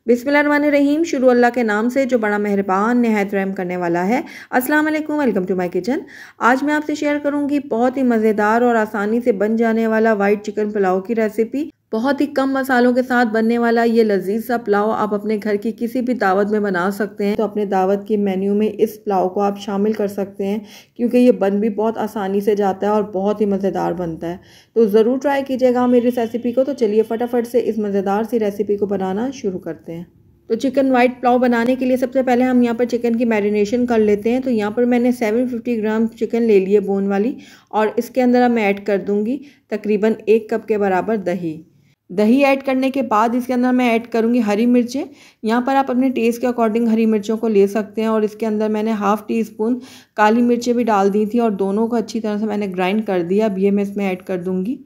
बिस्मिल्लाहिर्रहमानिर्रहीम। शुरू अल्लाह के नाम से जो बड़ा मेहरबान निहायत रहम करने वाला है। अस्सलाम वालेकुम, वेलकम टू माय किचन। आज मैं आपसे शेयर करूंगी बहुत ही मज़ेदार और आसानी से बन जाने वाला वाइट चिकन पुलाव की रेसिपी। बहुत ही कम मसालों के साथ बनने वाला ये लजीज सा पुलाव आप अपने घर की किसी भी दावत में बना सकते हैं। तो अपने दावत की मेन्यू में इस पुलाव को आप शामिल कर सकते हैं, क्योंकि ये बन भी बहुत आसानी से जाता है और बहुत ही मज़ेदार बनता है। तो ज़रूर ट्राई कीजिएगा मेरी इस रेसिपी को। तो चलिए फटाफट से इस मज़ेदार सी रेसिपी को बनाना शुरू करते हैं। तो चिकन वाइट पुलाव बनाने के लिए सबसे पहले हम यहाँ पर चिकन की मैरिनेशन कर लेते हैं। तो यहाँ पर मैंने 750 ग्राम चिकन ले ली है बोन वाली, और इसके अंदर मैं ऐड कर दूँगी तकरीबन 1 कप के बराबर दही। दही ऐड करने के बाद इसके अंदर मैं ऐड करूँगी हरी मिर्चें। यहाँ पर आप अपने टेस्ट के अकॉर्डिंग हरी मिर्चों को ले सकते हैं। और इसके अंदर मैंने हाफ़ टी स्पून काली मिर्चें भी डाल दी थी और दोनों को अच्छी तरह से मैंने ग्राइंड कर दिया। अब ये मैं इसमें ऐड कर दूँगी।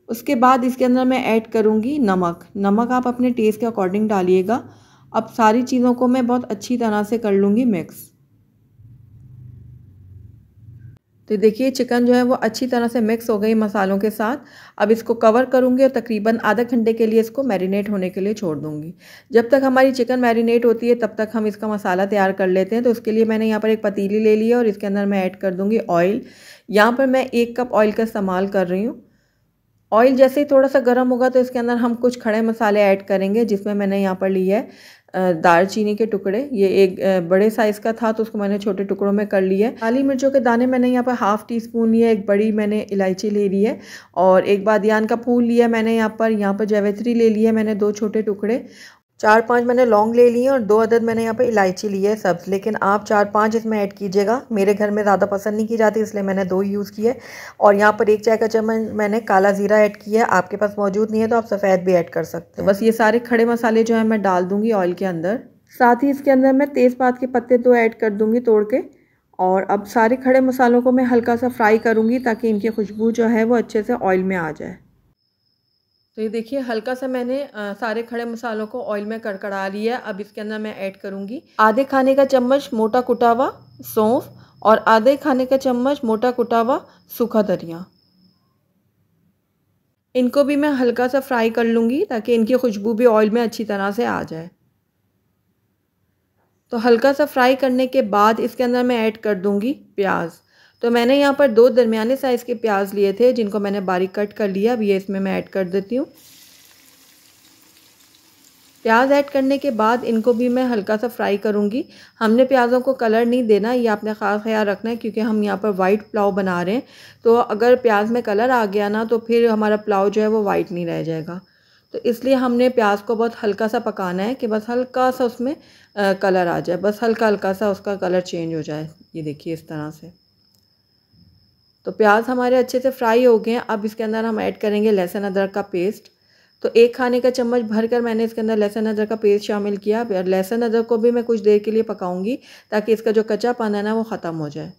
उसके बाद इसके अंदर मैं ऐड करूँगी नमक। नमक आप अपने टेस्ट के अकॉर्डिंग डालिएगा। अब सारी चीज़ों को मैं बहुत अच्छी तरह से कर लूँगी मिक्स। तो देखिए चिकन जो है वो अच्छी तरह से मिक्स हो गई मसालों के साथ। अब इसको कवर करूँगी और तकरीबन आधा घंटे के लिए इसको मैरिनेट होने के लिए छोड़ दूँगी। जब तक हमारी चिकन मैरिनेट होती है तब तक हम इसका मसाला तैयार कर लेते हैं। तो उसके लिए मैंने यहाँ पर एक पतीली ले ली है और इसके अंदर मैं ऐड कर दूँगी ऑयल। यहाँ पर मैं 1 कप ऑयल का इस्तेमाल कर रही हूँ। ऑयल जैसे ही थोड़ा सा गर्म होगा तो इसके अंदर हम कुछ खड़े मसाले ऐड करेंगे, जिसमें मैंने यहाँ पर ली है दालचीनी के टुकड़े। ये एक बड़े साइज़ का था तो उसको मैंने छोटे टुकड़ों में कर लिया है। काली मिर्चों के दाने मैंने यहाँ पर हाफ़ टी स्पून लिया, एक बड़ी मैंने इलायची ले ली है और एक बादियान का फूल लिया मैंने। यहाँ पर जावित्री ले लिया मैंने 2 छोटे टुकड़े। 4-5 मैंने लौंग ले लिए और 2 अदद मैंने यहाँ पे इलायची ली है सब्ज़, लेकिन आप 4-5 इसमें ऐड कीजिएगा। मेरे घर में ज़्यादा पसंद नहीं की जाती इसलिए मैंने 2 यूज़ किए। और यहाँ पर 1 चाय का चम्मच मैंने काला ज़ीरा ऐड किया है। आपके पास मौजूद नहीं है तो आप सफ़ेद भी ऐड कर सकते हैं। बस ये सारे खड़े मसाले जो है मैं डाल दूँगी ऑयल के अंदर। साथ ही इसके अंदर मैं तेज़पात के पत्ते 2 ऐड कर दूँगी तोड़ के। और अब सारे खड़े मसालों को मैं हल्का सा फ्राई करूँगी ताकि इनकी खुशबू जो है वो अच्छे से ऑयल में आ जाए। तो ये देखिए हल्का सा मैंने सारे खड़े मसालों को ऑयल में कड़कड़ा लिया। अब इसके अंदर मैं ऐड करूँगी आधे खाने का चम्मच मोटा कुटा हुआ सौंफ और आधे खाने का चम्मच मोटा कुटा हुआ सूखा धनिया। इनको भी मैं हल्का सा फ्राई कर लूँगी ताकि इनकी खुशबू भी ऑयल में अच्छी तरह से आ जाए। तो हल्का सा फ्राई करने के बाद इसके अंदर मैं ऐड कर दूँगी प्याज। तो मैंने यहाँ पर 2 दरमियाने साइज़ के प्याज लिए थे जिनको मैंने बारीक कट कर लिया। अब ये इसमें मैं ऐड कर देती हूँ। प्याज ऐड करने के बाद इनको भी मैं हल्का सा फ्राई करूँगी। हमने प्याज़ों को कलर नहीं देना, ये आपने ख़ास ख्याल रखना है, क्योंकि हम यहाँ पर वाइट पुलाव बना रहे हैं। तो अगर प्याज में कलर आ गया ना तो फिर हमारा पुलाव जो है वो वाइट नहीं रह जाएगा। तो इसलिए हमने प्याज को बहुत हल्का सा पकाना है कि बस हल्का सा उसमें कलर आ जाए, बस हल्का हल्का सा उसका कलर चेंज हो जाए। ये देखिए इस तरह से। तो प्याज हमारे अच्छे से फ्राई हो गए हैं। अब इसके अंदर हम ऐड करेंगे लहसुन अदरक का पेस्ट। तो 1 खाने का चम्मच भरकर मैंने इसके अंदर लहसुन अदरक का पेस्ट शामिल किया। लहसुन अदरक को भी मैं कुछ देर के लिए पकाऊंगी ताकि इसका जो कच्चापन है ना वो ख़त्म हो जाए।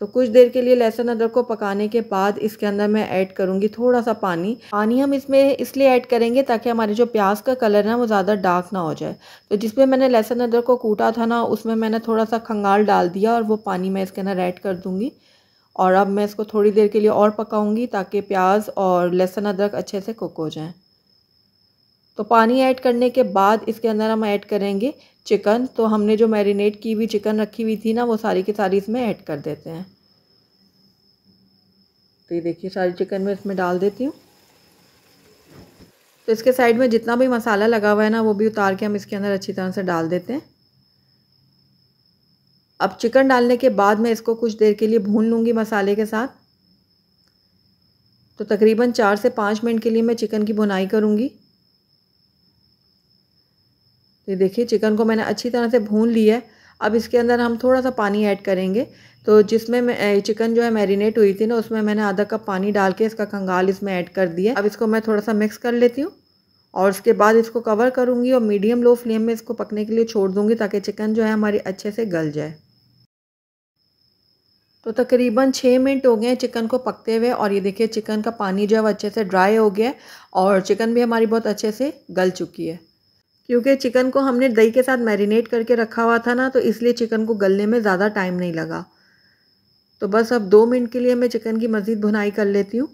तो कुछ देर के लिए लहसुन अदरक को पकाने के बाद इसके अंदर मैं ऐड करूंगी थोड़ा सा पानी। पानी हम इसमें इसलिए ऐड करेंगे ताकि हमारे जो प्याज का कलर है ना वो ज़्यादा डार्क ना हो जाए। तो जिसमें मैंने लहसुन अदरक को कूटा था ना उसमें मैंने थोड़ा सा खंगाल डाल दिया और वो पानी मैं इसके अंदर ऐड कर दूँगी। और अब मैं इसको थोड़ी देर के लिए और पकाऊंगी ताकि प्याज और लहसुन अदरक अच्छे से कुक हो जाएं। तो पानी ऐड करने के बाद इसके अंदर हम ऐड करेंगे चिकन। तो हमने जो मैरिनेट की हुई चिकन रखी हुई थी ना वो सारी की सारी इसमें ऐड कर देते हैं। तो ये देखिए सारी चिकन मैं इसमें डाल देती हूँ। तो इसके साइड में जितना भी मसाला लगा हुआ है ना वो भी उतार के हम इसके अंदर अच्छी तरह से डाल देते हैं। अब चिकन डालने के बाद मैं इसको कुछ देर के लिए भून लूँगी मसाले के साथ। तो तकरीबन 4 से 5 मिनट के लिए मैं चिकन की भुनाई करूँगी। ये देखिए चिकन को मैंने अच्छी तरह से भून लिया है। अब इसके अंदर हम थोड़ा सा पानी ऐड करेंगे। तो जिसमें मैं चिकन जो है मैरिनेट हुई थी ना उसमें मैंने आधा कप पानी डाल के इसका कंगाल इसमें ऐड कर दिया। अब इसको मैं थोड़ा सा मिक्स कर लेती हूँ और उसके बाद इसको कवर करूँगी और मीडियम लो फ्लेम में इसको पकने के लिए छोड़ दूँगी ताकि चिकन जो है हमारी अच्छे से गल जाए। तो तकरीबन 6 मिनट हो गए हैं चिकन को पकते हुए और ये देखिए चिकन का पानी जो है अच्छे से ड्राई हो गया है और चिकन भी हमारी बहुत अच्छे से गल चुकी है। क्योंकि चिकन को हमने दही के साथ मैरिनेट करके रखा हुआ था ना तो इसलिए चिकन को गलने में ज़्यादा टाइम नहीं लगा। तो बस अब 2 मिनट के लिए मैं चिकन की मज़ीद भुनाई कर लेती हूँ।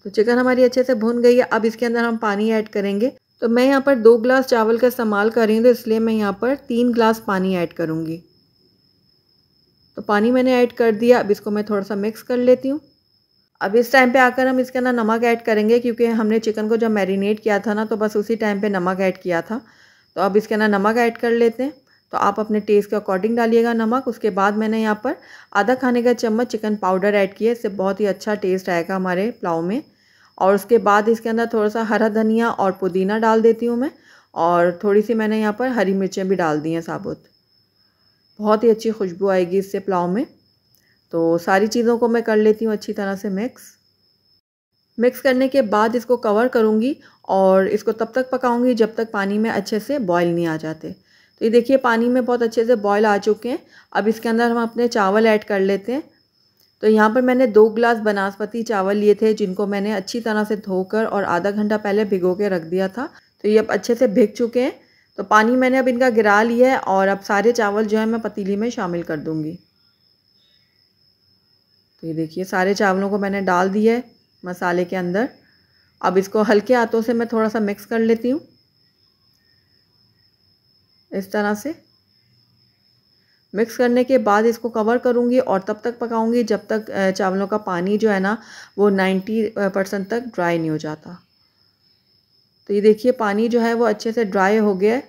तो चिकन हमारी अच्छे से भुन गई है। अब इसके अंदर हम पानी ऐड करेंगे। तो मैं यहाँ पर 2 गिलास चावल का इस्तेमाल कर रही हूँ, तो इसलिए मैं यहाँ पर 3 गिलास पानी ऐड करूँगी। तो पानी मैंने ऐड कर दिया। अब इसको मैं थोड़ा सा मिक्स कर लेती हूँ। अब इस टाइम पे आकर हम इसके अंदर नमक ऐड करेंगे, क्योंकि हमने चिकन को जब मैरिनेट किया था ना, तो बस उसी टाइम पे नमक ऐड किया था। तो अब इसके अंदर नमक ऐड कर लेते हैं। तो आप अपने टेस्ट के अकॉर्डिंग डालिएगा नमक। उसके बाद मैंने यहाँ पर आधा खाने का चम्मच चिकन पाउडर ऐड किया। इससे बहुत ही अच्छा टेस्ट आएगा हमारे पुलाव में। और उसके बाद इसके अंदर थोड़ा सा हरा धनिया और पुदीना डाल देती हूँ मैं, और थोड़ी सी मैंने यहाँ पर हरी मिर्चें भी डाल दी हैं साबुत। बहुत ही अच्छी खुशबू आएगी इससे पुलाव में। तो सारी चीज़ों को मैं कर लेती हूँ अच्छी तरह से मिक्स करने के बाद इसको कवर करूँगी और इसको तब तक पकाऊँगी जब तक पानी में अच्छे से बॉयल नहीं आ जाते। तो ये देखिए पानी में बहुत अच्छे से बॉयल आ चुके हैं। अब इसके अंदर हम अपने चावल ऐड कर लेते हैं। तो यहाँ पर मैंने 2 गिलास बासमती चावल लिए थे, जिनको मैंने अच्छी तरह से धोकर और आधा घंटा पहले भिगो के रख दिया था। तो ये अब अच्छे से भीग चुके हैं। तो पानी मैंने अब इनका गिरा लिया है और अब सारे चावल जो है मैं पतीली में शामिल कर दूँगी। तो ये देखिए सारे चावलों को मैंने डाल दिया है मसाले के अंदर। अब इसको हल्के हाथों से मैं थोड़ा सा मिक्स कर लेती हूँ इस तरह से। मिक्स करने के बाद इसको कवर करूँगी और तब तक पकाऊँगी जब तक चावलों का पानी जो है ना वो 90% तक ड्राई नहीं हो जाता। तो ये देखिए पानी जो है वो अच्छे से ड्राई हो गया है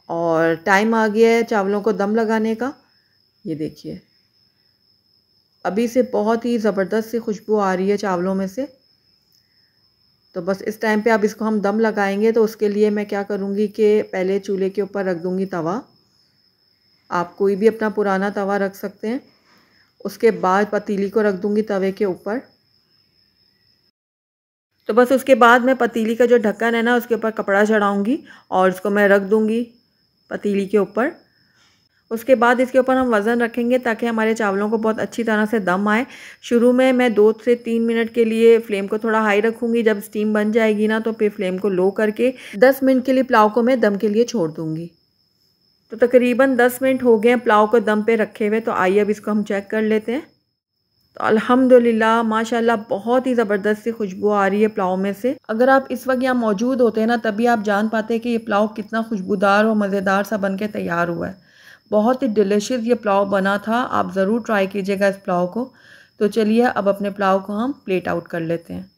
और टाइम आ गया है चावलों को दम लगाने का। ये देखिए अभी से बहुत ही ज़बरदस्त सी खुशबू आ रही है चावलों में से। तो बस इस टाइम पे अब इसको हम दम लगाएंगे। तो उसके लिए मैं क्या करूँगी कि पहले चूल्हे के ऊपर रख दूँगी तवा। आप कोई भी अपना पुराना तवा रख सकते हैं। उसके बाद पतीली को रख दूँगी तवे के ऊपर। तो बस उसके बाद मैं पतीली का जो ढक्कन है ना उसके ऊपर कपड़ा चढ़ाऊँगी और इसको मैं रख दूँगी पतीली के ऊपर। उसके बाद इसके ऊपर हम वज़न रखेंगे ताकि हमारे चावलों को बहुत अच्छी तरह से दम आए। शुरू में मैं 2 से 3 मिनट के लिए फ्लेम को थोड़ा हाई रखूँगी। जब स्टीम बन जाएगी ना तो फिर फ्लेम को लो करके 10 मिनट के लिए पुलाव को मैं दम के लिए छोड़ दूँगी। तो तकरीबन 10 मिनट हो गए हैं पुलाव को दम पे रखे हुए। तो आइए अब इसको हम चेक कर लेते हैं। तो अल्हम्दुलिल्लाह माशाल्लाह बहुत ही ज़बरदस्त सी खुशबू आ रही है पुलाव में से। अगर आप इस वक्त यहाँ मौजूद होते हैं ना तभी आप जान पाते हैं कि ये पुलाव कितना खुशबूदार और मज़ेदार सा बन के तैयार हुआ है। बहुत ही डिलीशियस ये पुलाव बना था। आप ज़रूर ट्राई कीजिएगा इस पुलाव को। तो चलिए अब अपने पुलाव को हम प्लेट आउट कर लेते हैं।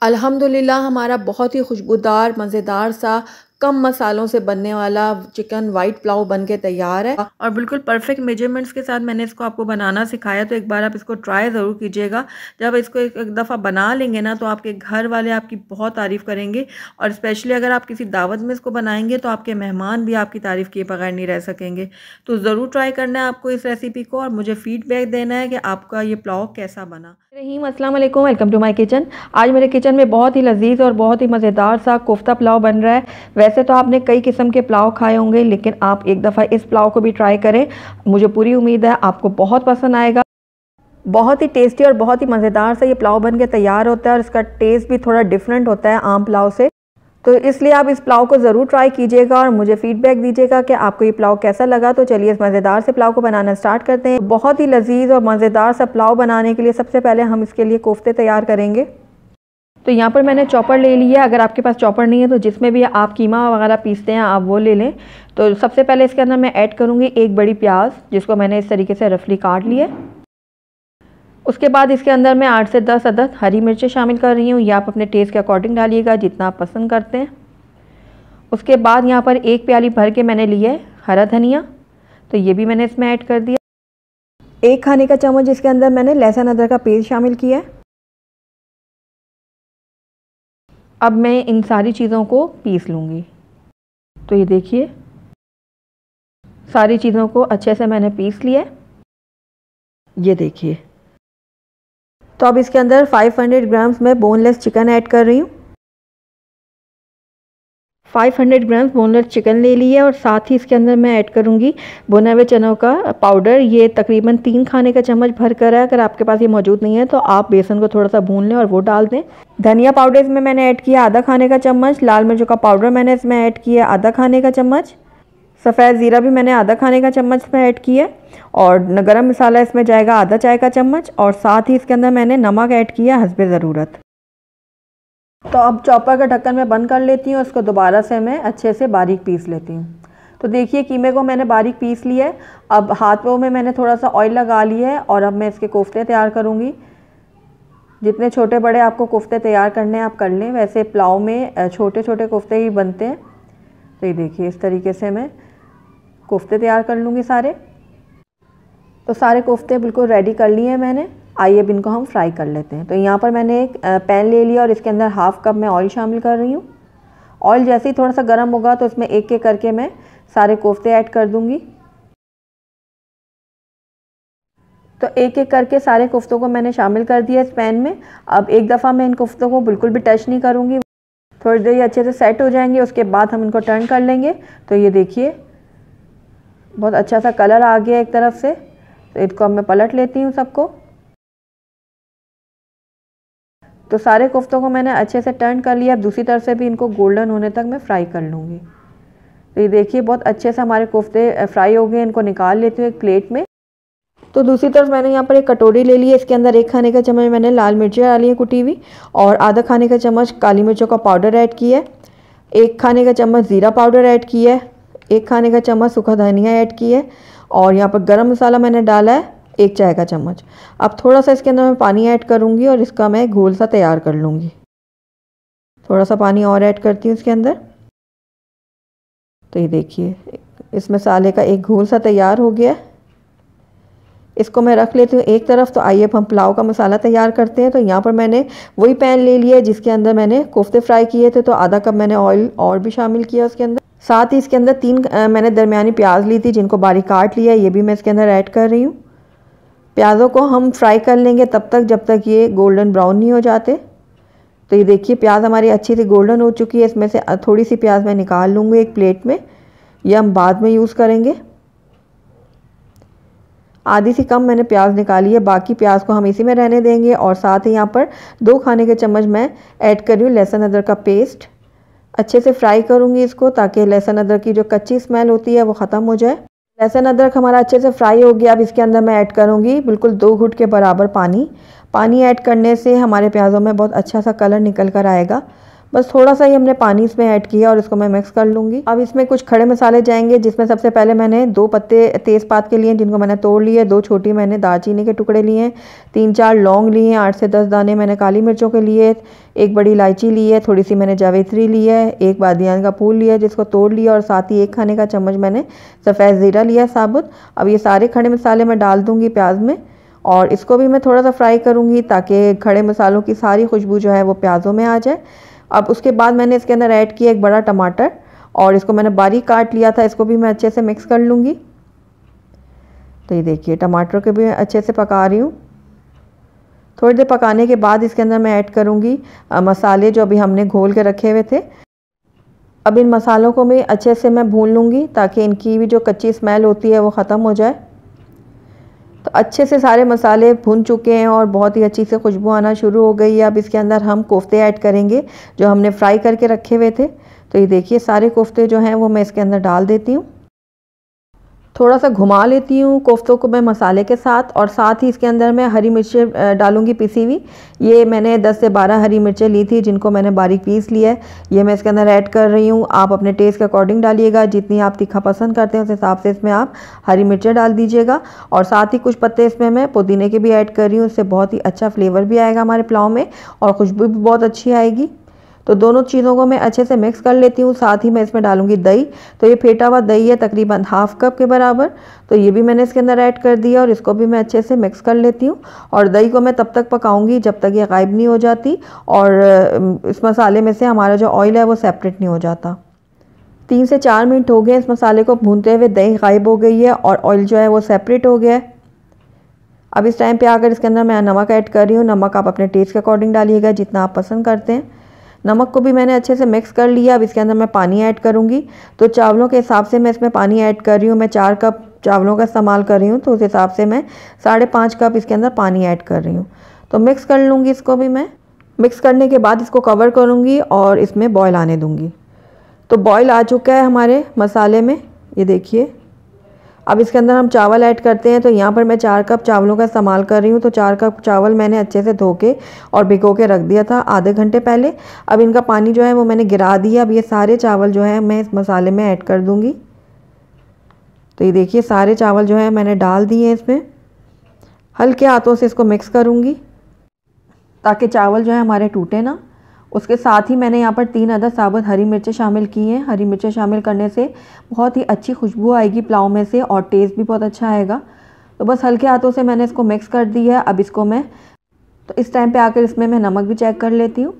अल्हम्दुलिल्लाह हमारा बहुत ही खुशबूदार मज़ेदार सा कम मसालों से बनने वाला चिकन वाइट पुलाव बन के तैयार है और बिल्कुल परफेक्ट मेजरमेंट्स के साथ मैंने इसको आपको बनाना सिखाया। तो एक बार आप इसको ट्राई ज़रूर कीजिएगा। जब इसको एक दफ़ा बना लेंगे ना तो आपके घर वाले आपकी बहुत तारीफ़ करेंगे और स्पेशली अगर आप किसी दावत में इसको बनाएंगे तो आपके मेहमान भी आपकी तारीफ़ किए बगैर नहीं रह सकेंगे। तो ज़रूर ट्राई करना है आपको इस रेसिपी को और मुझे फ़ीडबैक देना है कि आपका ये पुलाव कैसा बना। रहीम अस्सलाम वालेकुम, वेलकम टू माय किचन। आज मेरे किचन में बहुत ही लजीज और बहुत ही मज़ेदार सा कोफ्ता पुलाव बन रहा है। वैसे तो आपने कई किस्म के पुलाव खाए होंगे लेकिन आप एक दफ़ा इस पुलाव को भी ट्राई करें। मुझे पूरी उम्मीद है आपको बहुत पसंद आएगा। बहुत ही टेस्टी और बहुत ही मज़ेदार सा ये पुलाव बन के तैयार होता है और इसका टेस्ट भी थोड़ा डिफरेंट होता है आम पुलाव से। तो इसलिए आप इस पुलाव को ज़रूर ट्राई कीजिएगा और मुझे फ़ीडबैक दीजिएगा कि आपको ये पुलाव कैसा लगा। तो चलिए इस मज़ेदार से पुलाव को बनाना स्टार्ट करते हैं। बहुत ही लजीज और मज़ेदार सा पुलाव बनाने के लिए सबसे पहले हम इसके लिए कोफ्ते तैयार करेंगे। तो यहाँ पर मैंने चॉपर ले लिया। अगर आपके पास चॉपर नहीं है तो जिसमें भी आप कीमा वगैरह पीसते हैं आप वो ले लें। तो सबसे पहले इसके अंदर मैं ऐड करूँगी 1 बड़ी प्याज, जिसको मैंने इस तरीके से रफली काट लिया। उसके बाद इसके अंदर मैं 8 से 10 अदद हरी मिर्चें शामिल कर रही हूँ। ये आप अपने टेस्ट के अकॉर्डिंग डालिएगा जितना आप पसंद करते हैं। उसके बाद यहाँ पर 1 प्याली भर के मैंने लिया है हरा धनिया, तो ये भी मैंने इसमें ऐड कर दिया। 1 खाने का चम्मच इसके अंदर मैंने लहसुन अदरक का पेस्ट शामिल किया है। अब मैं इन सारी चीज़ों को पीस लूँगी। तो ये देखिए सारी चीज़ों को अच्छे से मैंने पीस लिया है। ये देखिए। तो अब इसके अंदर 500 ग्राम्स मैं बोनलेस चिकन ऐड कर रही हूँ। 500 ग्राम्स बोनलेस चिकन ले लिया और साथ ही इसके अंदर मैं ऐड करूँगी भुने हुए चनों का पाउडर। ये तकरीबन 3 खाने का चम्मच भर कर है। अगर आपके पास ये मौजूद नहीं है तो आप बेसन को थोड़ा सा भून लें और वो डाल दें। धनिया पाउडर इसमें मैंने ऐड किया आधा खाने का चम्मच। लाल मिर्चों का पाउडर मैंने इसमें ऐड किया आधा खाने का चम्मच। सफ़ेद ज़ीरा भी मैंने आधा खाने का चम्मच इसमें ऐड किया और गरम मसाला इसमें जाएगा आधा चाय का चम्मच। और साथ ही इसके अंदर मैंने नमक ऐड किया हस्बे ज़रूरत। तो अब चॉपर का ढक्कन मैं बंद कर लेती हूँ, उसको दोबारा से मैं अच्छे से बारीक पीस लेती हूँ। तो देखिए कीमे को मैंने बारीक पीस लिया है। अब हाथों में मैंने थोड़ा सा ऑयल लगा लिया है और अब मैं इसके कोफ्ते तैयार करूँगी। जितने छोटे बड़े आपको कोफ्ते तैयार करने हैं आप कर लें, वैसे पुलाव में छोटे छोटे कोफ्ते ही बनते हैं। तो ये देखिए इस तरीके से मैं कोफ्ते तैयार कर लूँगी सारे। तो सारे कोफ्ते बिल्कुल रेडी कर लिए हैं मैंने। आइए अब इनको हम फ्राई कर लेते हैं। तो यहाँ पर मैंने एक पैन ले लिया और इसके अंदर हाफ़ कप मैं ऑयल शामिल कर रही हूँ। ऑयल जैसे ही थोड़ा सा गर्म होगा तो इसमें एक एक करके मैं सारे कोफ्ते ऐड कर दूँगी। तो एक एक करके सारे कोफ्तों को मैंने शामिल कर दिया इस पैन में। अब एक दफ़ा मैं इन कोफ्तों को बिल्कुल भी टच नहीं करूँगी, थोड़ी देर ये अच्छे से सेट हो जाएंगे, उसके बाद हम इनको टर्न कर लेंगे। तो ये देखिए बहुत अच्छा सा कलर आ गया एक तरफ से। तो इसको अब मैं पलट लेती हूँ सबको। तो सारे कोफ्तों को मैंने अच्छे से टर्न कर लिया। अब दूसरी तरफ से भी इनको गोल्डन होने तक मैं फ्राई कर लूँगी। तो ये देखिए बहुत अच्छे से हमारे कोफ्ते फ्राई हो गए। इनको निकाल लेती हूँ एक प्लेट में। तो दूसरी तरफ मैंने यहाँ पर एक कटोरी ले ली है। इसके अंदर 1 खाने का चम्मच मैंने लाल मिर्ची डाली है कुटी हुई और आधा खाने का चम्मच काली मिर्चों का पाउडर ऐड किया है। 1 खाने का चम्मच ज़ीरा पाउडर ऐड किया है। 1 खाने का चम्मच सूखा धनिया ऐड किया है और यहाँ पर गरम मसाला मैंने डाला है 1 चाय का चम्मच। अब थोड़ा सा इसके अंदर मैं पानी ऐड करूँगी और इसका मैं घोल सा तैयार कर लूँगी। थोड़ा सा पानी और ऐड करती हूँ इसके अंदर। तो ये देखिए इस मसाले का एक घोल सा तैयार हो गया है। इसको मैं रख लेती हूँ एक तरफ। तो आइए अब हम पुलाव का मसाला तैयार करते हैं। तो यहाँ पर मैंने वही पैन ले लिया है जिसके अंदर मैंने कोफ्ते फ्राई किए थे। तो आधा कप मैंने ऑयल और भी शामिल किया उसके अंदर। साथ ही इसके अंदर 3 मैंने दरमियानी प्याज ली थी जिनको बारीक काट लिया, ये भी मैं इसके अंदर ऐड कर रही हूँ। प्याज़ों को हम फ्राई कर लेंगे तब तक जब तक ये गोल्डन ब्राउन नहीं हो जाते। तो ये देखिए प्याज हमारी अच्छी सी गोल्डन हो चुकी है। इसमें से थोड़ी सी प्याज मैं निकाल लूँगी एक प्लेट में, यह हम बाद में यूज़ करेंगे। आधी सी कम मैंने प्याज निकाली है, बाकी प्याज को हम इसी में रहने देंगे। और साथ ही यहाँ पर 2 खाने के चम्मच मैं ऐड कर रही हूँ लहसुन अदरक का पेस्ट। अच्छे से फ्राई करूँगी इसको ताकि लहसुन अदरक की जो कच्ची स्मेल होती है वो ख़त्म हो जाए। लहसुन अदरक हमारा अच्छे से फ्राई हो गया। अब इसके अंदर मैं ऐड करूँगी बिल्कुल 2 घुट के बराबर पानी। पानी ऐड करने से हमारे प्याज़ों में बहुत अच्छा सा कलर निकल कर आएगा। बस थोड़ा सा ही हमने पानी इसमें ऐड किया और इसको मैं मिक्स कर लूँगी। अब इसमें कुछ खड़े मसाले जाएंगे जिसमें सबसे पहले मैंने 2 पत्ते तेज़पात के लिए जिनको मैंने तोड़ लिए, 2 छोटी मैंने दालचीनी के टुकड़े लिए हैं, 3-4 लौंग लिए हैं, 8 से 10 दाने मैंने काली मिर्चों के लिए, 1 बड़ी इलायची ली है, थोड़ी सी मैंने जावित्री ली है, 1 बादियान का फूल लिया है जिसको तोड़ लिया और साथ ही 1 खाने का चम्मच मैंने सफ़ेद ज़ीरा लिया साबुत। अब ये सारे खड़े मसाले मैं डाल दूँगी प्याज में और इसको भी मैं थोड़ा सा फ्राई करूँगी ताकि खड़े मसालों की सारी खुशबू जो है वो प्याज़ों में आ जाए। अब उसके बाद मैंने इसके अंदर ऐड किया 1 बड़ा टमाटर और इसको मैंने बारीक काट लिया था। इसको भी मैं अच्छे से मिक्स कर लूँगी। तो ये देखिए टमाटर को भी अच्छे से पका रही हूँ। थोड़ी देर पकाने के बाद इसके अंदर मैं ऐड करूँगी मसाले जो अभी हमने घोल के रखे हुए थे। अब इन मसालों को मैं अच्छे से मैं भून लूँगी ताकि इनकी भी जो कच्ची स्मेल होती है वो ख़त्म हो जाए। तो अच्छे से सारे मसाले भुन चुके हैं और बहुत ही अच्छी से खुशबू आना शुरू हो गई है। अब इसके अंदर हम कोफ्ते ऐड करेंगे जो हमने फ्राई करके रखे हुए थे। तो ये देखिए सारे कोफ्ते जो हैं वो मैं इसके अंदर डाल देती हूँ। थोड़ा सा घुमा लेती हूँ कोफ्तों को मैं मसाले के साथ और साथ ही इसके अंदर मैं हरी मिर्चें डालूँगी पिसी हुई। ये मैंने 10 से 12 हरी मिर्चें ली थी जिनको मैंने बारीक पीस लिया है, ये मैं इसके अंदर ऐड कर रही हूँ। आप अपने टेस्ट के अकॉर्डिंग डालिएगा, जितनी आप तीखा पसंद करते हैं उस हिसाब से इसमें आप हरी मिर्चें डाल दीजिएगा। और साथ ही कुछ पत्ते इसमें मैं पुदीने के भी ऐड कर रही हूँ, इससे बहुत ही अच्छा फ्लेवर भी आएगा हमारे पुलाव में और खुशबू भी बहुत अच्छी आएगी। तो दोनों चीज़ों को मैं अच्छे से मिक्स कर लेती हूँ। साथ ही मैं इसमें डालूंगी दही। तो ये फेटा हुआ दही है तकरीबन ½ कप के बराबर। तो ये भी मैंने इसके अंदर ऐड कर दिया और इसको भी मैं अच्छे से मिक्स कर लेती हूँ। और दही को मैं तब तक पकाऊंगी जब तक ये गायब नहीं हो जाती और इस मसाले में से हमारा जो ऑयल है वो सेपरेट नहीं हो जाता। 3 से 4 मिनट हो गए इस मसाले को भूनते हुए, दही गायब हो गई है और ऑयल जो है वो सेपरेट हो गया है। अब इस टाइम पे आकर इसके अंदर मैं नमक ऐड कर रही हूँ। नमक आप अपने टेस्ट के अकॉर्डिंग डालिएगा जितना आप पसंद करते हैं। नमक को भी मैंने अच्छे से मिक्स कर लिया। अब इसके अंदर मैं पानी ऐड करूँगी। तो चावलों के हिसाब से मैं इसमें पानी ऐड कर रही हूँ। मैं 4 कप चावलों का इस्तेमाल कर रही हूँ तो उस हिसाब से मैं 5.5 कप इसके अंदर पानी ऐड कर रही हूँ। तो मिक्स कर लूँगी इसको भी मैं। मिक्स करने के बाद इसको कवर करूँगी और इसमें बॉयल आने दूँगी। तो बॉयल आ चुका है हमारे मसाले में, ये देखिए अब इसके अंदर हम चावल ऐड करते हैं। तो यहाँ पर मैं 4 कप चावलों का इस्तेमाल कर रही हूँ। तो 4 कप चावल मैंने अच्छे से धो के और भिगो के रख दिया था आधे घंटे पहले। अब इनका पानी जो है वो मैंने गिरा दिया। अब ये सारे चावल जो है मैं इस मसाले में ऐड कर दूँगी। तो ये देखिए सारे चावल जो है मैंने डाल दिए हैं इसमें। हल्के हाथों से इसको मिक्स करूँगी ताकि चावल जो है हमारे टूटे ना। उसके साथ ही मैंने यहाँ पर 3 अदद साबुत हरी मिर्चें शामिल की हैं। हरी मिर्चें शामिल करने से बहुत ही अच्छी खुशबू आएगी पुलाव में से और टेस्ट भी बहुत अच्छा आएगा। तो बस हल्के हाथों से मैंने इसको मिक्स कर दिया है। अब इसको मैं तो इस टाइम पे आकर इसमें मैं नमक भी चेक कर लेती हूँ।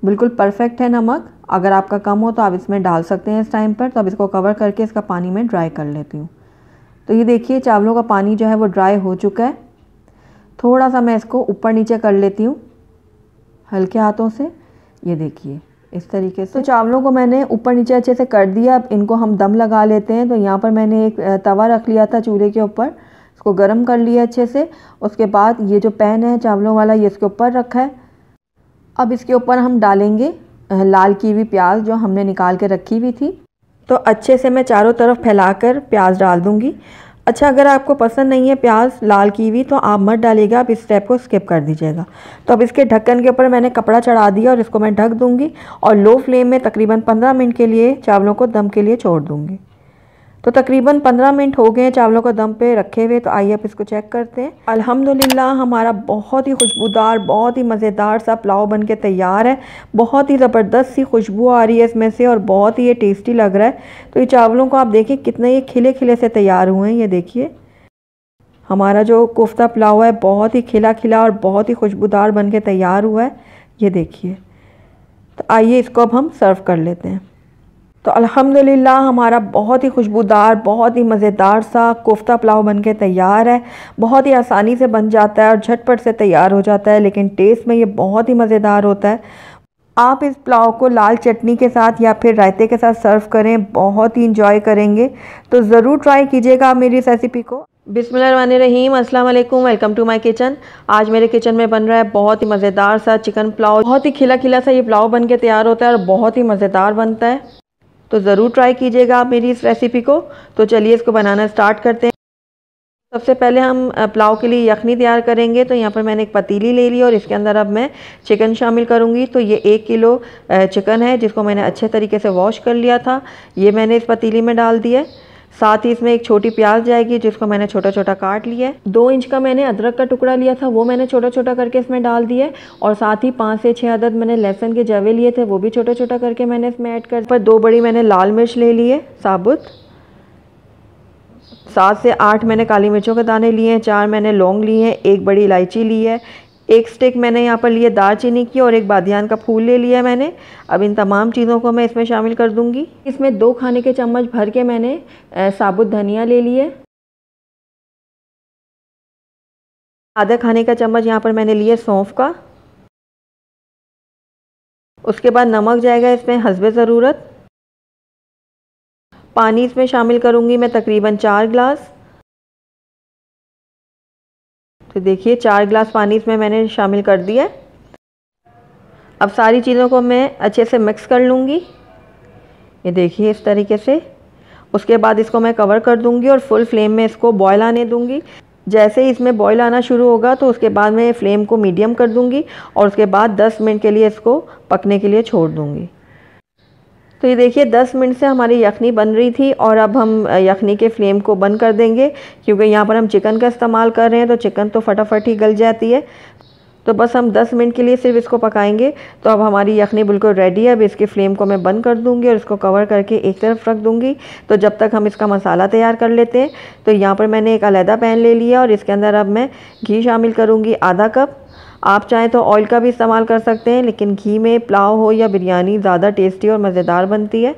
बिल्कुल परफेक्ट है नमक। अगर आपका कम हो तो आप इसमें डाल सकते हैं इस टाइम पर। तो अब इसको कवर करके इसका पानी मैं ड्राई कर लेती हूँ। तो ये देखिए चावलों का पानी जो है वो ड्राई हो चुका है। थोड़ा सा मैं इसको ऊपर नीचे कर लेती हूँ हल्के हाथों से। ये देखिए इस तरीके से। तो चावलों को मैंने ऊपर नीचे अच्छे से कर दिया। अब इनको हम दम लगा लेते हैं। तो यहाँ पर मैंने एक तवा रख लिया था चूल्हे के ऊपर, इसको गर्म कर लिया अच्छे से। उसके बाद ये जो पैन है चावलों वाला ये इसके ऊपर रखा है। अब इसके ऊपर हम डालेंगे लाल की हुई प्याज जो हमने निकाल के रखी हुई थी। तो अच्छे से मैं चारों तरफ फैलाकर प्याज डाल दूँगी। अच्छा, अगर आपको पसंद नहीं है प्याज लाल की हुई तो आप मत डालिएगा, आप इस स्टेप को स्किप कर दीजिएगा। तो अब इसके ढक्कन के ऊपर मैंने कपड़ा चढ़ा दिया और इसको मैं ढक दूँगी और लो फ्लेम में तकरीबन 15 मिनट के लिए चावलों को दम के लिए छोड़ दूँगी। तो तकरीबन 15 मिनट हो गए हैं चावलों को दम पे रखे हुए। तो आइए आप इसको चेक करते हैं। अल्हम्दुलिल्लाह हमारा बहुत ही खुशबूदार, बहुत ही मज़ेदार सा पुलाव बन के तैयार है। बहुत ही ज़बरदस्त सी खुशबू आ रही है इसमें से और बहुत ही ये टेस्टी लग रहा है। तो ये चावलों को आप देखिए कितने ये खिले खिले से तैयार हुए हैं। ये देखिए हमारा जो कोफ्ता पुलाव है बहुत ही खिला खिला और बहुत ही खुशबूदार बन के तैयार हुआ है। ये देखिए। तो आइए इसको अब हम सर्व कर लेते हैं। तो अल्हम्दुलिल्लाह हमारा बहुत ही खुशबूदार, बहुत ही मज़ेदार सा कोफ्ता पुलाव बन के तैयार है। बहुत ही आसानी से बन जाता है और झटपट से तैयार हो जाता है, लेकिन टेस्ट में ये बहुत ही मज़ेदार होता है। आप इस पुलाव को लाल चटनी के साथ या फिर रायते के साथ सर्व करें, बहुत ही इंजॉय करेंगे। तो ज़रूर ट्राई कीजिएगा आप मेरी इस रेसिपी को। बिस्मिल्लाहिर्रहमानिर्रहीम, अस्सलाम वालेकुम, वेलकम टू माय किचन। आज मेरे किचन में बन रहा है बहुत ही मज़ेदार सा चिकन पुलाव। बहुत ही खिला खिला सा ये पुलाव बन के तैयार होता है और बहुत ही मज़ेदार बनता है। तो ज़रूर ट्राई कीजिएगा आप मेरी इस रेसिपी को। तो चलिए इसको बनाना स्टार्ट करते हैं। सबसे पहले हम पुलाव के लिए यखनी तैयार करेंगे। तो यहाँ पर मैंने एक पतीली ले ली और इसके अंदर अब मैं चिकन शामिल करूँगी। तो ये 1 किलो चिकन है जिसको मैंने अच्छे तरीके से वॉश कर लिया था। ये मैंने इस पतीली में डाल दिया है। साथ ही इसमें एक छोटी प्याज जाएगी जिसको मैंने छोटा छोटा काट लिया है। 2 इंच का मैंने अदरक का टुकड़ा लिया था, वो मैंने छोटा छोटा करके इसमें डाल दिया है। और साथ ही 5 से 6 अदद मैंने लहसुन के जवे लिए थे, वो भी छोटा छोटा करके मैंने इसमें ऐड कर। पर 2 बड़ी मैंने लाल मिर्च ले ली है साबुत। 7 से 8 मैंने काली मिर्चों के दाने लिए हैं। 4 मैंने लौंग लिए हैं। 1 बड़ी इलायची ली है। 1 स्टिक मैंने यहाँ पर लिए दालचीनी की और 1 बादियान का फूल ले लिया है मैंने। अब इन तमाम चीज़ों को मैं इसमें शामिल कर दूँगी। इसमें 2 खाने के चम्मच भर के मैंने साबुत धनिया ले लिए। आधा खाने का चम्मच यहाँ पर मैंने लिए सौंफ का। उसके बाद नमक जाएगा इसमें हस्बे ज़रूरत। पानी इसमें शामिल करूँगी मैं तकरीबन 4 गिलास। तो देखिए 4 गिलास पानी इसमें मैंने शामिल कर दिया है। अब सारी चीज़ों को मैं अच्छे से मिक्स कर लूँगी। ये देखिए इस तरीके से। उसके बाद इसको मैं कवर कर दूँगी और फुल फ्लेम में इसको बॉयल आने दूँगी। जैसे ही इसमें बॉयल आना शुरू होगा तो उसके बाद मैं फ्लेम को मीडियम कर दूँगी और उसके बाद 10 मिनट के लिए इसको पकने के लिए छोड़ दूँगी। तो ये देखिए 10 मिनट से हमारी यखनी बन रही थी और अब हम यखनी के फ्लेम को बंद कर देंगे क्योंकि यहाँ पर हम चिकन का इस्तेमाल कर रहे हैं तो चिकन तो फटाफट ही गल जाती है। तो बस हम 10 मिनट के लिए सिर्फ इसको पकाएंगे। तो अब हमारी यखनी बिल्कुल रेडी है। अब इसकी फ्लेम को मैं बंद कर दूंगी और इसको कवर करके एक तरफ रख दूंगी। तो जब तक हम इसका मसाला तैयार कर लेते हैं। तो यहाँ पर मैंने एक अलहदा पैन ले लिया और इसके अंदर अब मैं घी शामिल करूँगी आधा कप। आप चाहें तो ऑयल का भी इस्तेमाल कर सकते हैं, लेकिन घी में पुलाव हो या बिरयानी ज़्यादा टेस्टी और मज़ेदार बनती है।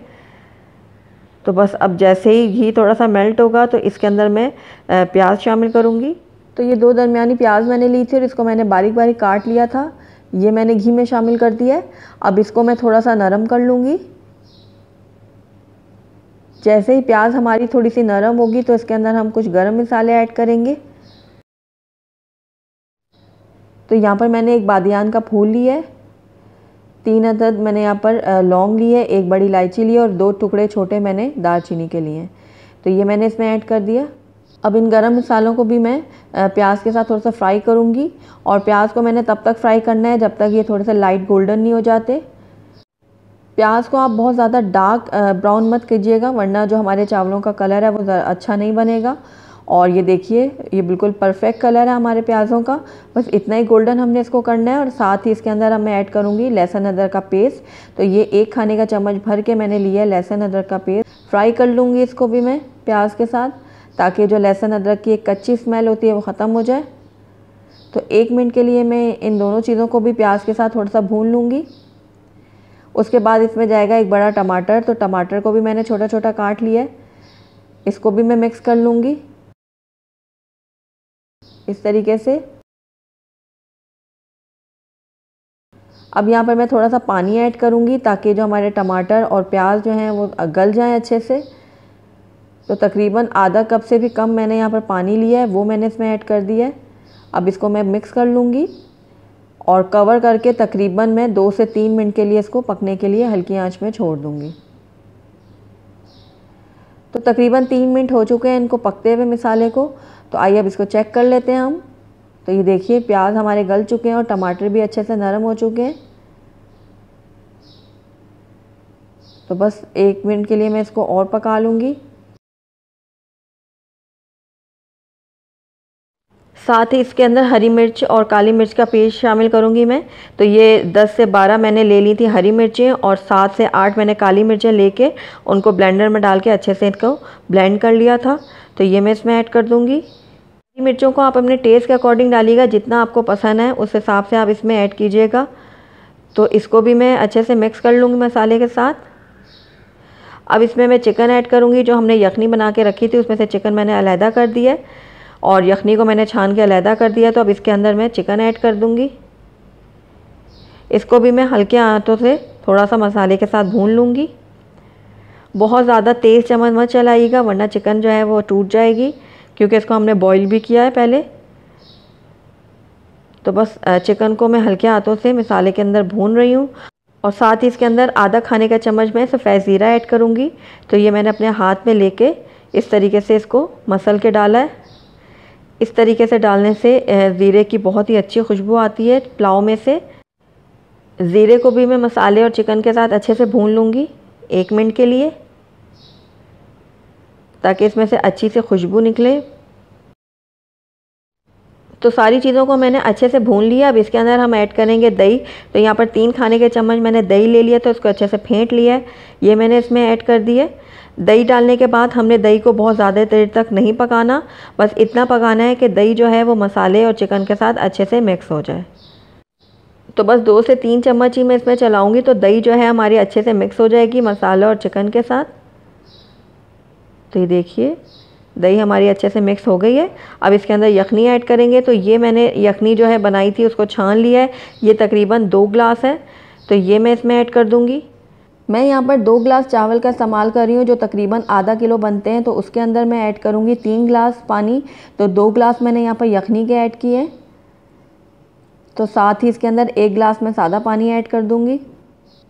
तो बस अब जैसे ही घी थोड़ा सा मेल्ट होगा तो इसके अंदर मैं प्याज शामिल करूँगी। तो ये 2 दरमियानी प्याज मैंने ली थी और इसको मैंने बारीक बारीक काट लिया था। ये मैंने घी में शामिल कर दिया है। अब इसको मैं थोड़ा सा नरम कर लूँगी। जैसे ही प्याज हमारी थोड़ी सी नरम होगी तो इसके अंदर हम कुछ गरम मसाले ऐड करेंगे। तो यहाँ पर मैंने 1 बादियान का फूल लिया है। 3 अदद मैंने यहाँ पर लौंग ली है। 1 बड़ी इलायची ली है और 2 टुकड़े छोटे मैंने दालचीनी के लिए हैं। तो ये मैंने इसमें ऐड कर दिया। अब इन गरम मसालों को भी मैं प्याज के साथ थोड़ा सा फ्राई करूँगी, और प्याज को मैंने तब तक फ्राई करना है जब तक ये थोड़े से लाइट गोल्डन नहीं हो जाते। प्याज को आप बहुत ज़्यादा डार्क ब्राउन मत कीजिएगा, वरना जो हमारे चावलों का कलर है वो अच्छा नहीं बनेगा। और ये देखिए, ये बिल्कुल परफेक्ट कलर है हमारे प्याज़ों का। बस इतना ही गोल्डन हमने इसको करना है। और साथ ही इसके अंदर मैं ऐड करूँगी लहसुन अदरक का पेस्ट। तो ये 1 खाने का चम्मच भर के मैंने लिया है लहसुन अदरक का पेस्ट। फ्राई कर लूँगी इसको भी मैं प्याज के साथ, ताकि जो लहसुन अदरक की एक कच्ची स्मेल होती है वो ख़त्म हो जाए। तो 1 मिनट के लिए मैं इन दोनों चीज़ों को भी प्याज के साथ थोड़ा सा भून लूँगी। उसके बाद इसमें जाएगा एक बड़ा टमाटर। तो टमाटर को भी मैंने छोटा छोटा काट लिया है, इसको भी मैं मिक्स कर लूँगी इस तरीके से। अब यहाँ पर मैं थोड़ा सा पानी ऐड करूँगी ताकि जो हमारे टमाटर और प्याज जो हैं वो गल जाएं अच्छे से। तो तकरीबन आधा कप से भी कम मैंने यहाँ पर पानी लिया है, वो मैंने इसमें ऐड कर दिया है। अब इसको मैं मिक्स कर लूँगी और कवर करके तकरीबन मैं 2 से 3 मिनट के लिए इसको पकने के लिए हल्की आंच में छोड़ दूँगी। तो तकरीबन 3 मिनट हो चुके हैं इनको पकते हुए मसाले को। तो आइए अब इसको चेक कर लेते हैं हम। तो ये देखिए, प्याज हमारे गल चुके हैं और टमाटर भी अच्छे से नरम हो चुके हैं। तो बस 1 मिनट के लिए मैं इसको और पका लूँगी। साथ ही इसके अंदर हरी मिर्च और काली मिर्च का पेस्ट शामिल करूँगी मैं। तो ये 10 से 12 मैंने ले ली थी हरी मिर्चें, और 7 से 8 मैंने काली मिर्चें लेके उनको ब्लेंडर में डाल के अच्छे से इनको ब्लेंड कर लिया था। तो ये मैं इसमें ऐड कर दूँगी। हरी मिर्चों को आप अपने टेस्ट के अकॉर्डिंग डालिएगा, जितना आपको पसंद है उस हिसाब से आप इसमें ऐड कीजिएगा। तो इसको भी मैं अच्छे से मिक्स कर लूँगी मसाले के साथ। अब इसमें मैं चिकन ऐड करूँगी। जो हमने यखनी बना के रखी थी उसमें से चिकन मैंने अलहदा कर दिया है और यखनी को मैंने छान के अलहदा कर दिया। तो अब इसके अंदर मैं चिकन ऐड कर दूँगी। इसको भी मैं हल्के आंचों से थोड़ा सा मसाले के साथ भून लूँगी। बहुत ज़्यादा तेज़ चम्मच मत चलाइएगा, वरना चिकन जो है वो टूट जाएगी, क्योंकि इसको हमने बॉईल भी किया है पहले। तो बस चिकन को मैं हल्के हाथों से मसाले के अंदर भून रही हूँ। और साथ ही इसके अंदर आधा खाने का चम्मच मैं सफ़ेद ज़ीरा ऐड करूँगी। तो ये मैंने अपने हाथ में लेके इस तरीके से इसको मसल के डाला है। इस तरीके से डालने से ज़ीरे की बहुत ही अच्छी खुशबू आती है पुलाव में से। ज़ीरे को भी मैं मसाले और चिकन के साथ अच्छे से भून लूँगी 1 मिनट के लिए, ताकि इसमें से अच्छी से खुशबू निकले। तो सारी चीज़ों को मैंने अच्छे से भून लिया। अब इसके अंदर हम ऐड करेंगे दही। तो यहाँ पर 3 खाने के चम्मच मैंने दही ले लिया, तो इसको अच्छे से फेंट लिया है। ये मैंने इसमें ऐड कर दिया। दही डालने के बाद हमने दही को बहुत ज़्यादा देर तक नहीं पकाना, बस इतना पकाना है कि दही जो है वो मसाले और चिकन के साथ अच्छे से मिक्स हो जाए। तो बस 2 से 3 चम्मच ही मैं इसमें चलाऊँगी, तो दही जो है हमारी अच्छे से मिक्स हो जाएगी मसाला और चिकन के साथ। तो ये देखिए, दही हमारी अच्छे से मिक्स हो गई है। अब इसके अंदर यखनी ऐड करेंगे। तो ये मैंने यखनी जो है बनाई थी उसको छान लिया है, ये तकरीबन 2 गिलास है। तो ये मैं इसमें ऐड कर दूँगी। मैं यहाँ पर 2 गिलास चावल का इस्तेमाल कर रही हूँ, जो तकरीबन आधा किलो बनते हैं। तो उसके अंदर मैं ऐड करूँगी 3 गिलास पानी। तो 2 गिलास मैंने यहाँ पर यखनी के ऐड किए। तो साथ ही इसके अंदर 1 गिलास मैं सादा पानी ऐड कर दूँगी।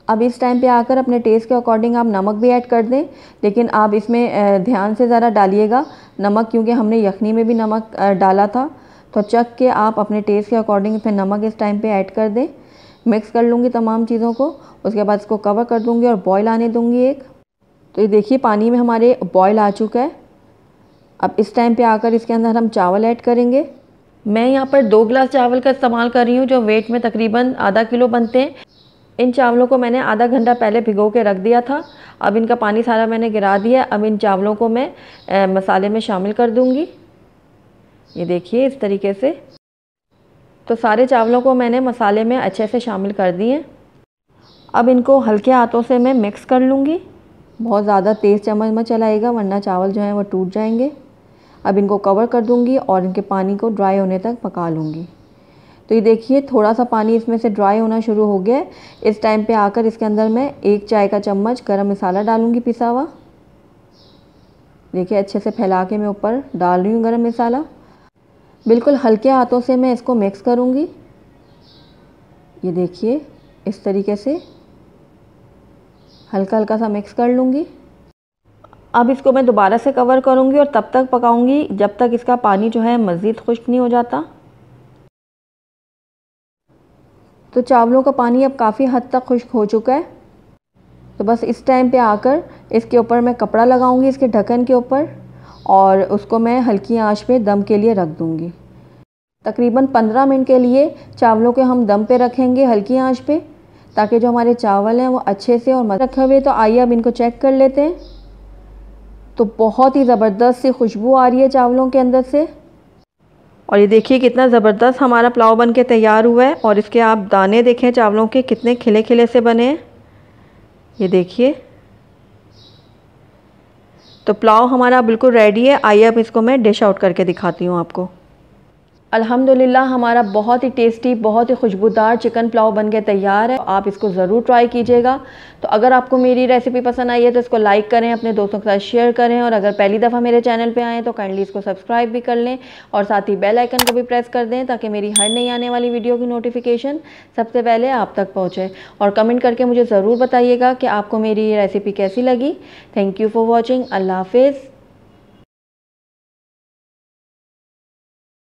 अब इस टाइम पे आकर अपने टेस्ट के अकॉर्डिंग आप नमक भी ऐड कर दें, लेकिन आप इसमें ध्यान से ज़रा डालिएगा नमक, क्योंकि हमने यखनी में भी नमक डाला था। तो चख के आप अपने टेस्ट के अकॉर्डिंग इसमें नमक इस टाइम पे ऐड कर दें। मिक्स कर लूँगी तमाम चीज़ों को। उसके बाद इसको कवर कर दूँगी और बॉयल आने दूँगी एक। तो ये देखिए, पानी में हमारे बॉयल आ चुका है। अब इस टाइम पे आकर इसके अंदर हम चावल ऐड करेंगे। मैं यहाँ पर 2 गिलास चावल का इस्तेमाल कर रही हूँ, जो वेट में तकरीबन आधा किलो बनते हैं। इन चावलों को मैंने आधा घंटा पहले भिगो के रख दिया था। अब इनका पानी सारा मैंने गिरा दिया। अब इन चावलों को मैं मसाले में शामिल कर दूँगी। ये देखिए इस तरीके से। तो सारे चावलों को मैंने मसाले में अच्छे से शामिल कर दिए। अब इनको हल्के हाथों से मैं मिक्स कर लूँगी। बहुत ज़्यादा तेज़ चम्मच मत चलाइएगा, वरना चावल जो हैं वो टूट जाएंगे। अब इनको कवर कर दूँगी और इनके पानी को ड्राई होने तक पका लूँगी। तो ये देखिए, थोड़ा सा पानी इसमें से ड्राई होना शुरू हो गया है। इस टाइम पे आकर इसके अंदर मैं 1 चाय का चम्मच गरम मसाला डालूँगी पिसा हुआ। देखिए, अच्छे से फैला के मैं ऊपर डाल रही हूँ गरम मसाला। बिल्कुल हल्के हाथों से मैं इसको मिक्स करूँगी। ये देखिए, इस तरीके से हल्का हल्का सा मिक्स कर लूँगी। अब इसको मैं दोबारा से कवर करूँगी और तब तक पकाऊँगी जब तक इसका पानी जो है मज़ीद खुश्क नहीं हो जाता। तो चावलों का पानी अब काफ़ी हद तक खुश्क हो चुका है। तो बस इस टाइम पे आकर इसके ऊपर मैं कपड़ा लगाऊंगी, इसके ढक्कन के ऊपर, और उसको मैं हल्की आंच पे दम के लिए रख दूंगी। तकरीबन 15 मिनट के लिए चावलों के हम दम पे रखेंगे हल्की आंच पे, ताकि जो हमारे चावल हैं वो अच्छे से और रखे हुए। तो आइए अब इनको चेक कर लेते हैं। तो बहुत ही ज़बरदस्त सी खुशबू आ रही है चावलों के अंदर से, और ये देखिए कितना ज़बरदस्त हमारा पुलाव बन के तैयार हुआ है। और इसके आप दाने देखें चावलों के कितने खिले खिले से बने हैं, ये देखिए। तो पुलाव हमारा बिल्कुल रेडी है। आइए अब इसको मैं डिश आउट करके दिखाती हूँ आपको। अल्हम्दुलिल्लाह हमारा बहुत ही टेस्टी, बहुत ही खुशबूदार चिकन पुलाव बन के तैयार है। आप इसको ज़रूर ट्राई कीजिएगा। तो अगर आपको मेरी रेसिपी पसंद आई है तो इसको लाइक करें, अपने दोस्तों के साथ शेयर करें, और अगर पहली दफ़ा मेरे चैनल पे आएँ तो काइंडली इसको सब्सक्राइब भी कर लें और साथ ही बेल आइकन को भी प्रेस कर दें, ताकि मेरी हर नई आने वाली वीडियो की नोटिफिकेशन सबसे पहले आप तक पहुँचे। और कमेंट करके मुझे ज़रूर बताइएगा कि आपको मेरी ये रेसिपी कैसी लगी। Thank you for watching. अल्लाह हाफिज़।